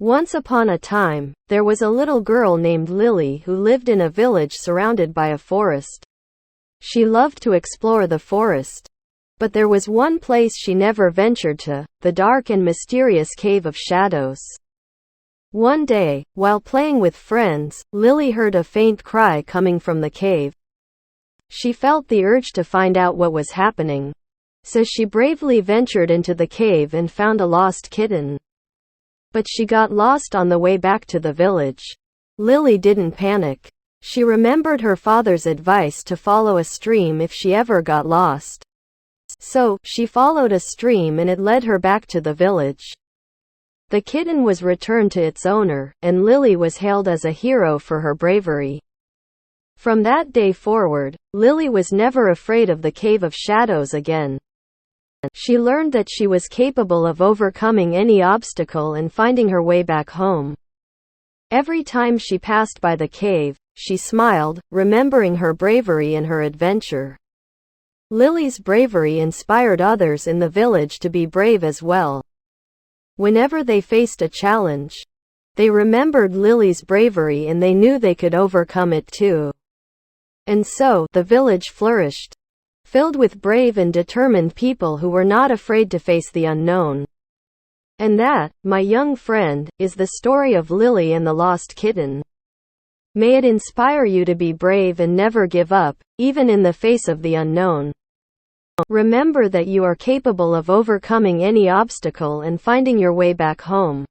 Once upon a time, there was a little girl named Lily who lived in a village surrounded by a forest. She loved to explore the forest. But there was one place she never ventured to, the dark and mysterious Cave of Shadows. One day, while playing with friends, Lily heard a faint cry coming from the cave. She felt the urge to find out what was happening. So she bravely ventured into the cave and found a lost kitten. But she got lost on the way back to the village. Lily didn't panic. She remembered her father's advice to follow a stream if she ever got lost. So, she followed a stream and it led her back to the village. The kitten was returned to its owner, and Lily was hailed as a hero for her bravery. From that day forward, Lily was never afraid of the Cave of Shadows again. She learned that she was capable of overcoming any obstacle and finding her way back home. Every time she passed by the cave, she smiled, remembering her bravery and her adventure. Lily's bravery inspired others in the village to be brave as well. Whenever they faced a challenge, they remembered Lily's bravery and they knew they could overcome it too. And so, the village flourished, filled with brave and determined people who were not afraid to face the unknown. And that, my young friend, is the story of Lily and the Lost Kitten. May it inspire you to be brave and never give up, even in the face of the unknown. Remember that you are capable of overcoming any obstacle and finding your way back home.